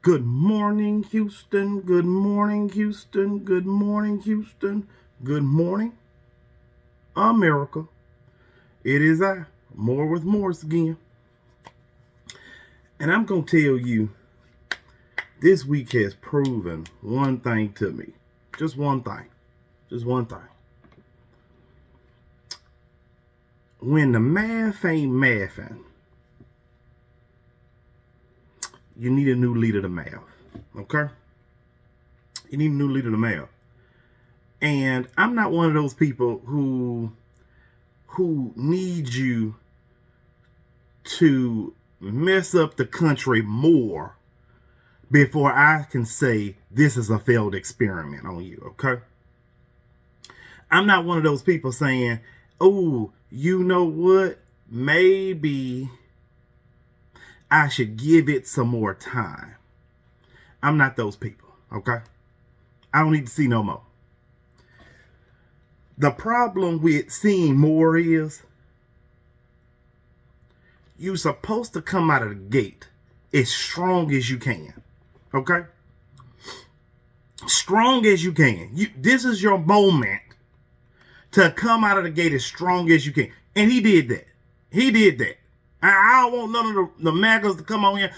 Good morning, Houston. Good morning, Houston. Good morning, Houston. Good morning, America. It is I, More with Morris again. And I'm going to tell you, this week has proven one thing to me. Just one thing. Just one thing. When the math ain't mathing, you need a new leader to math. Okay? You need a new leader to math. And I'm not one of those people who need you to mess up the country more before I can say this is a failed experiment on you, okay? I'm not one of those people saying, oh, you know what? Maybe I should give it some more time. I'm not those people, okay? I don't need to see no more. The problem with seeing more is you're supposed to come out of the gate as strong as you can, okay? Strong as you can. This is your moment to come out of the gate as strong as you can. And he did that. He did that. I don't want none of the MAGAs to come on here.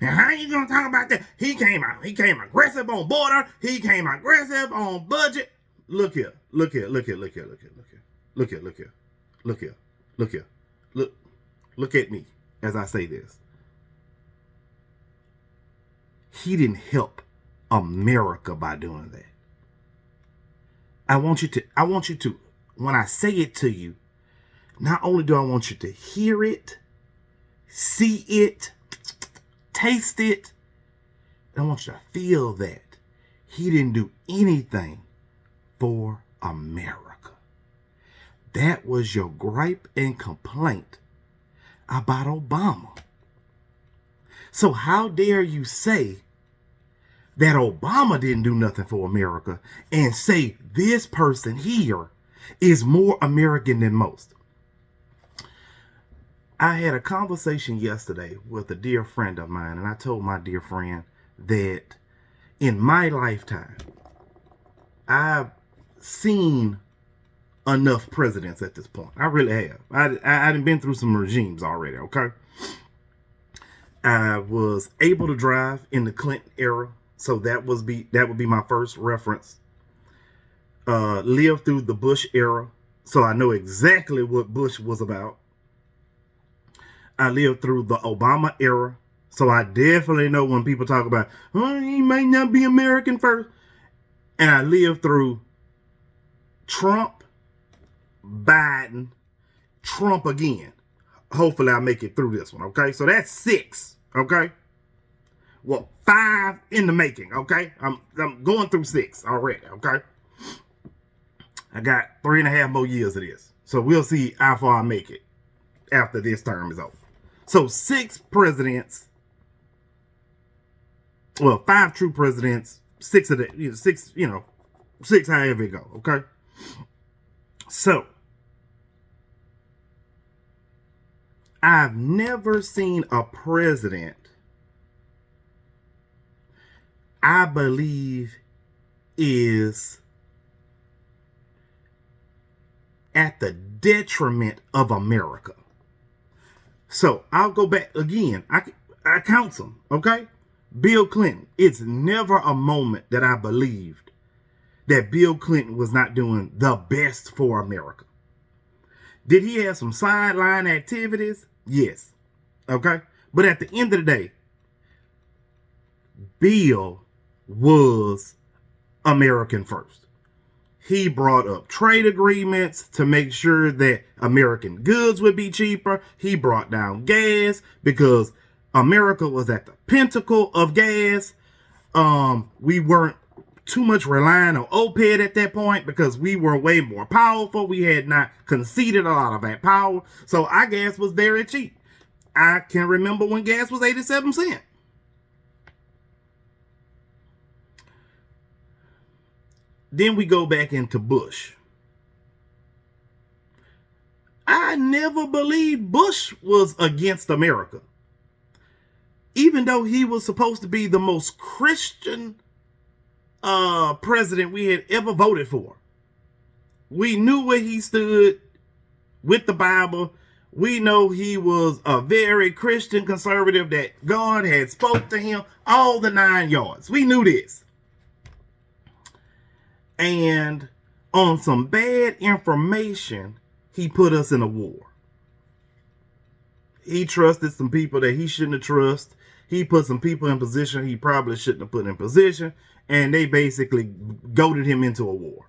How you gonna talk about that? He came aggressive on border. He came aggressive on budget. Look here. Look here. Look here. Look here. Look here. Look here. Look here. Look here. Look here. Look here. Look at me as I say this. He didn't help America by doing that. I want you to, when I say it to you, not only do I want you to hear it, see it, taste it, I want you to feel that he didn't do anything for America. That was your gripe and complaint about Obama. So how dare you say that Obama didn't do nothing for America and say this person here is more American than most? I had a conversation yesterday with a dear friend of mine, and I told my dear friend that in my lifetime, I've seen enough presidents at this point. I really have. I've been through some regimes already, okay? I was able to drive in the Clinton era, so that would be my first reference. Lived through the Bush era, so I know exactly what Bush was about. I lived through the Obama era, so I definitely know when people talk about, oh, he might not be American first. And I lived through Trump, Biden, Trump again. Hopefully I make it through this one, okay? So that's 6, okay? Well, 5 in the making, okay? I'm going through 6 already, okay? I got 3.5 more years of this. So we'll see how far I make it after this term is over. So 6 presidents, well, 5 true presidents, 6 of the 6 however it go, okay? So I've never seen a president I believe is at the detriment of America. So I'll go back again. I count them, okay? Bill Clinton. It's never a moment that I believed that Bill Clinton was not doing the best for America. Did he have some sideline activities? Yes. Okay? But at the end of the day, Bill was American first. He brought up trade agreements to make sure that American goods would be cheaper. He brought down gas because America was at the pinnacle of gas. We weren't too much relying on OPEC at that point because we were way more powerful. We had not conceded a lot of that power. So our gas was very cheap. I can remember when gas was 87 cents. Then we go back into Bush. I never believed Bush was against America. even though he was supposed to be the most Christian president we had ever voted for. We knew where he stood with the Bible. We know he was a very Christian conservative, that God had spoke to him all the 9 yards. We knew this. And on some bad information, he put us in a war. He trusted some people that he shouldn't have trusted. He put some people in position he probably shouldn't have put in position. And they basically goaded him into a war.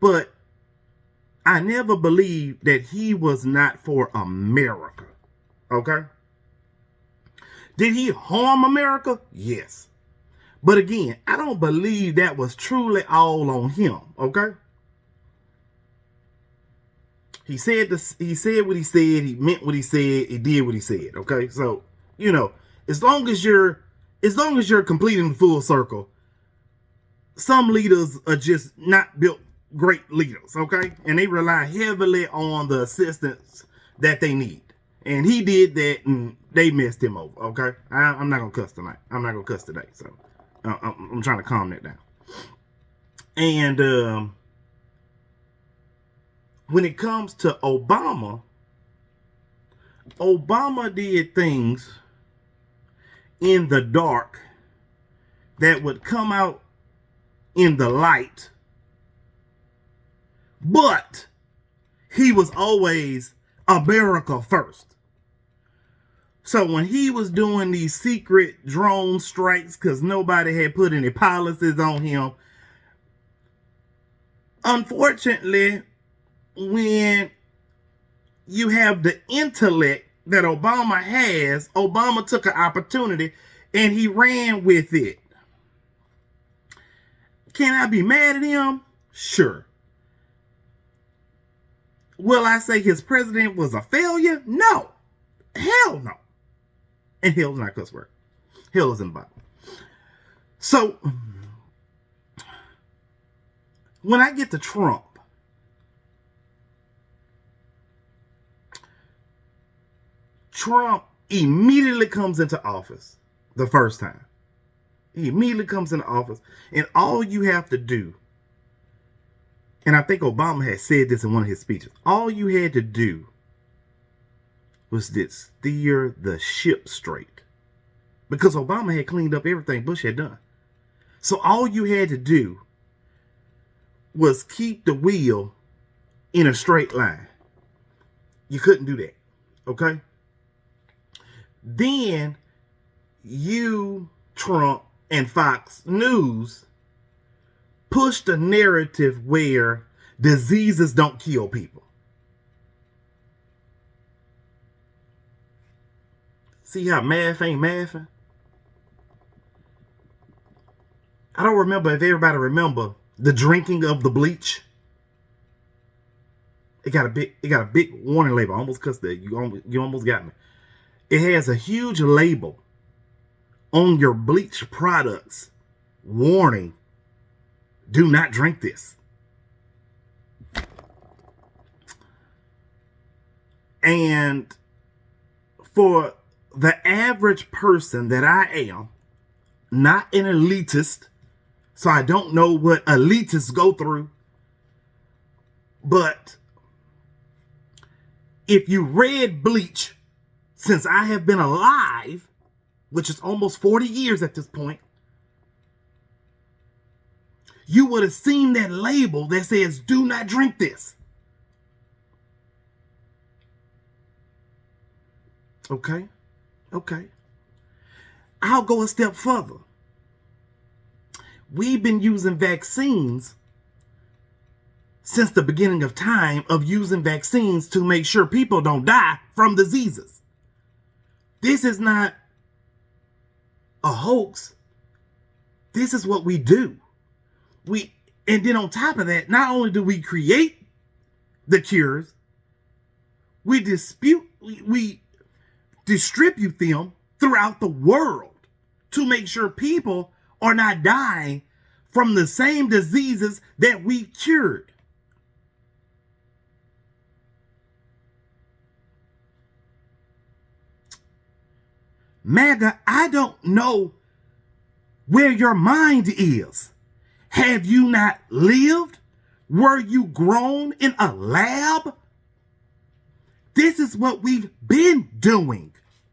But I never believed that he was not for America. Okay? Did he harm America? Yes. But again, I don't believe that was truly all on him. Okay? He said this, he said what he said, he meant what he said, he did what he said. Okay? So, you know, as long as you're completing the full circle, some leaders are just not built great leaders, okay? And they rely heavily on the assistance that they need. And he did that, and they messed him over, okay? I'm not going to cuss tonight. I'm not going to cuss today, so I'm trying to calm that down. And when it comes to Obama, Obama did things in the dark that would come out in the light, but he was always America first. So when he was doing these secret drone strikes because nobody had put any policies on him, unfortunately, when you have the intellect that Obama has, Obama took an opportunity and he ran with it. Can I be mad at him? Sure. Will I say his president was a failure? No. Hell no. And hell's not a cuss word. Hell is in the Bible. So, when I get to Trump, Trump immediately comes into office the first time. He immediately comes into office, and all you have to do, and I think Obama had said this in one of his speeches, all you had to do was to steer the ship straight. Because Obama had cleaned up everything Bush had done. So all you had to do was keep the wheel in a straight line. You couldn't do that. Okay? Then you, Trump, and Fox News pushed a narrative where diseases don't kill people. See how math ain't mathing? I don't remember if everybody remember the drinking of the bleach. It got a big warning label. I almost cussed that. You almost got me. It has a huge label on your bleach products. Warning, do not drink this. And for the average person that I am, not an elitist, so I don't know what elitists go through, but if you read Bleach since I have been alive, which is almost 40 years at this point, you would have seen that label that says, do not drink this. Okay? Okay. I'll go a step further. We've been using vaccines since the beginning of time, of using vaccines to make sure people don't die from diseases. This is not a hoax. This is what we do. And then on top of that, not only do we create the cures, we distribute them throughout the world to make sure people are not dying from the same diseases that we cured. MAGA, I don't know where your mind is. Have you not lived? Were you grown in a lab? This is what we've been doing,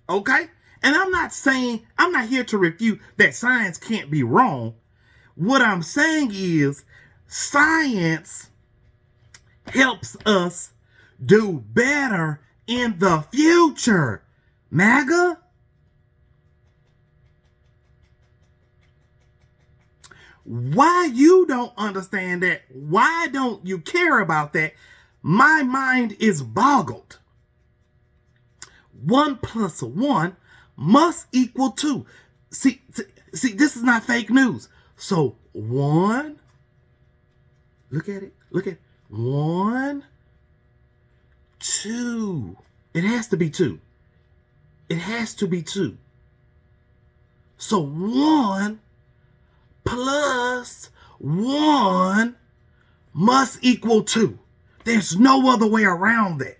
okay? And I'm not here to refute that science can't be wrong. What I'm saying is science helps us do better in the future. MAGA? Why you don't understand that? Why don't you care about that? My mind is boggled. 1 + 1 must equal 2. See, this is not fake news. So 1, look at it. 1, 2. It has to be 2. It has to be 2. So 1 + 1 must equal 2. There's no other way around that.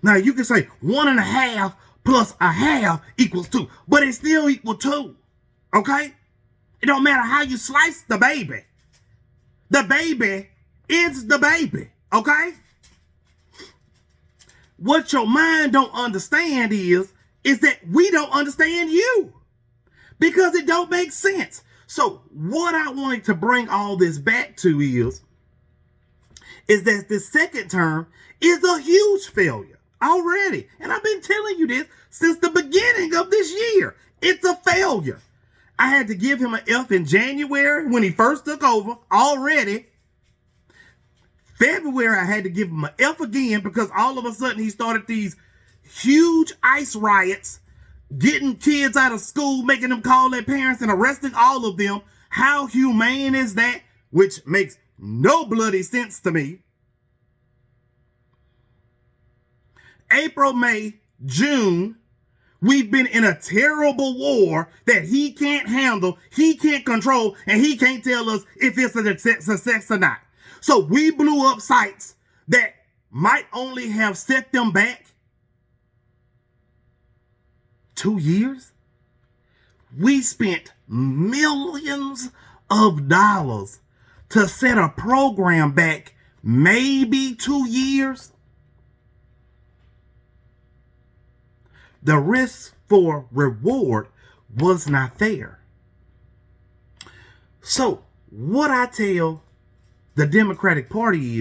Now you can say 1½ + a half equals 2, but it still equals 2. Okay? It don't matter how you slice the baby. The baby is the baby. Okay? What your mind don't understand is that we don't understand you. Because it don't make sense. So what I wanted to bring all this back to is that this second term is a huge failure already. And I've been telling you this since the beginning of this year. It's a failure. I had to give him an F in January when he first took over already. February, I had to give him an F again because all of a sudden he started these huge ICE riots, getting kids out of school, making them call their parents and arresting all of them. How humane is that? Which makes no bloody sense to me. April, May, June, we've been in a terrible war that he can't handle, he can't control, and he can't tell us if it's a success or not. So we blew up sites that might only have set them back 2 years. We spent millions of dollars to set a program back maybe 2 years. The risk for reward was not there. So what I tell the Democratic Party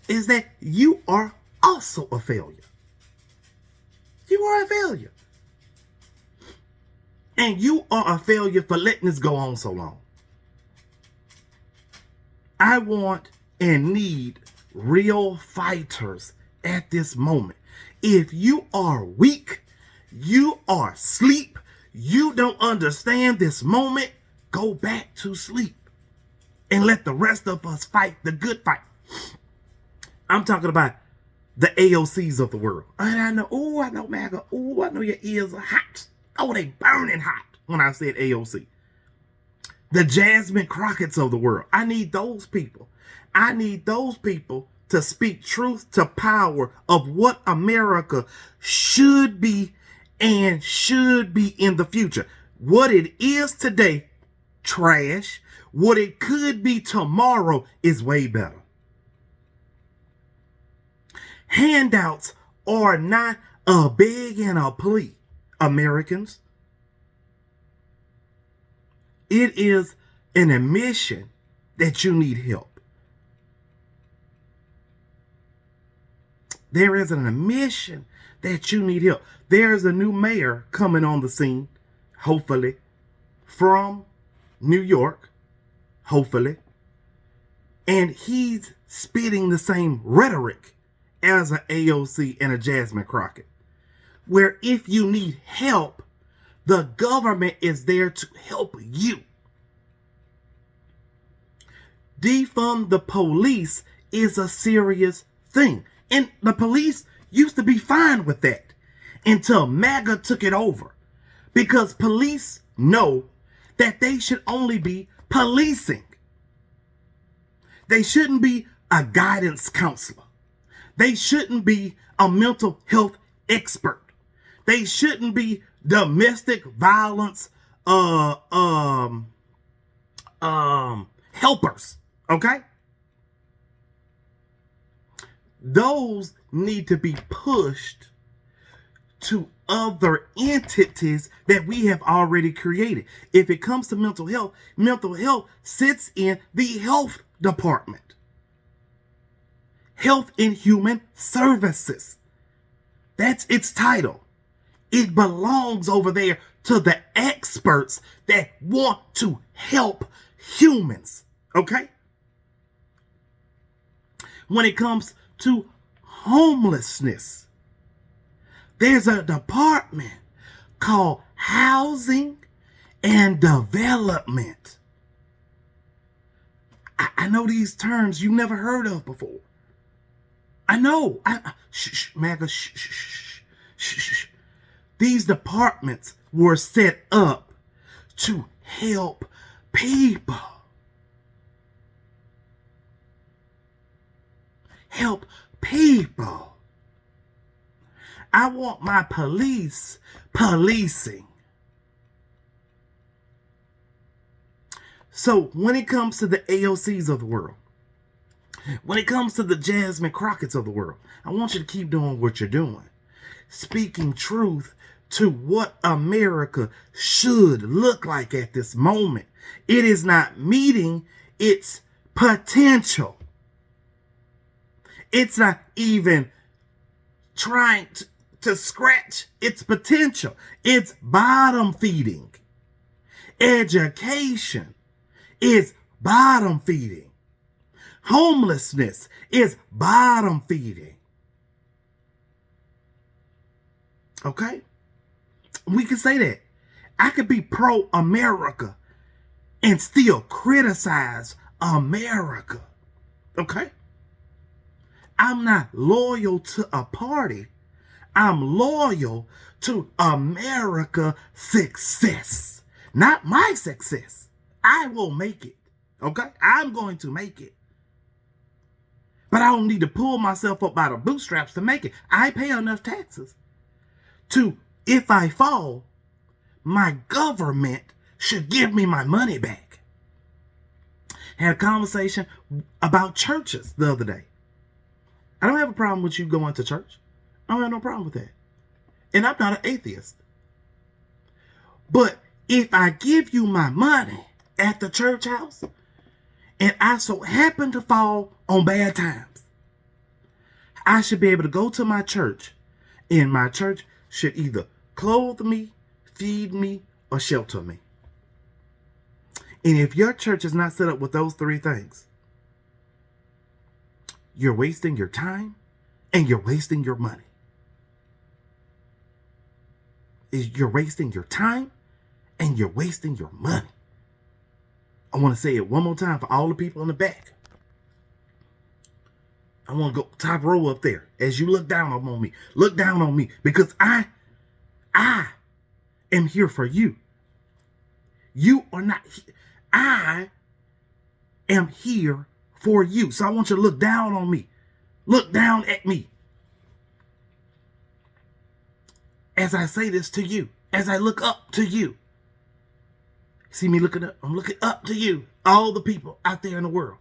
is that you are also a failure. You are a failure. And you are a failure for letting this go on so long. I want and need real fighters at this moment. If you are weak, you are asleep, you don't understand this moment, go back to sleep and let the rest of us fight the good fight. I'm talking about the AOCs of the world. And I know, MAGA. Oh, I know your ears are hot. Oh, they burning hot when I said AOC. The Jasmine Crockett's of the world. I need those people. I need those people to speak truth to power of what America should be and should be in the future. What it is today, trash. What it could be tomorrow is way better. Handouts are not a beg and a plea, Americans. It is an admission that you need help. There is an admission that you need help. There's a new mayor coming on the scene, hopefully, from New York, hopefully. And he's spitting the same rhetoric as an AOC and a Jasmine Crockett, where if you need help, the government is there to help you. Defund the police is a serious thing. And the police used to be fine with that until MAGA took it over. Because police know that they should only be policing. They shouldn't be a guidance counselor. They shouldn't be a mental health expert. They shouldn't be domestic violence helpers, okay? Those need to be pushed to other entities that we have already created. If it comes to mental health sits in the health department. Health and Human Services. That's its title. It belongs over there to the experts that want to help humans, okay? When it comes to homelessness, there's a department called Housing and Development. I know these terms you've never heard of before. I know. MAGA, shh. These departments were set up to help people. Help people. I want my police policing. So when it comes to the AOCs of the world, when it comes to the Jasmine Crockett's of the world, I want you to keep doing what you're doing. Speaking truth to what America should look like at this moment. It is not meeting its potential. It's not even trying to scratch its potential. It's bottom feeding. Education is bottom feeding. Homelessness is bottom feeding. Okay? We can say that. I could be pro-America and still criticize America. Okay? I'm not loyal to a party. I'm loyal to America's success. Not my success. I will make it. Okay? I'm going to make it. But I don't need to pull myself up by the bootstraps to make it. I pay enough taxes to, if I fall, my government should give me my money back. Had a conversation about churches the other day. I don't have a problem with you going to church. I don't have no problem with that. And I'm not an atheist. But if I give you my money at the church house, and I so happen to fall on bad times, I should be able to go to my church, and my church should either clothe me, feed me, or shelter me. And if your church is not set up with those three things, you're wasting your time and you're wasting your money. You're wasting your time and you're wasting your money. I want to say it one more time for all the people in the back. I want to go top row up there. As you look down on me, look down on me, because I am here for you. You are not. I am here for you. So I want you to look down on me. Look down at me. As I say this to you, as I look up to you. See me looking up? I'm looking up to you. All the people out there in the world.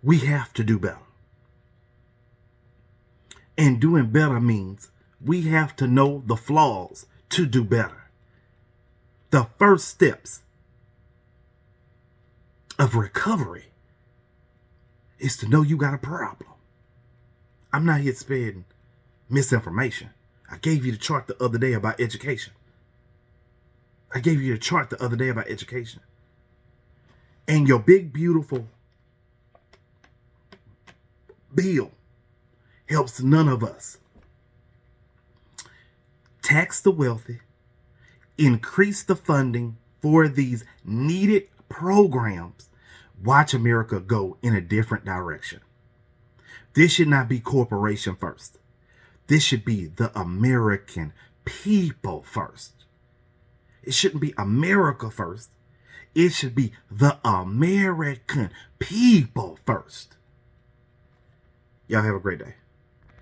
We have to do better. And doing better means we have to know the flaws to do better. The first steps of recovery is to know you got a problem. I'm not here spreading misinformation. I gave you the chart the other day about education. And your big, beautiful bill helps none of us. Tax the wealthy, increase the funding for these needed programs. Watch America go in a different direction. This should not be corporation first. This should be the American people first. It shouldn't be America first. It should be the American people first. Y'all have a great day.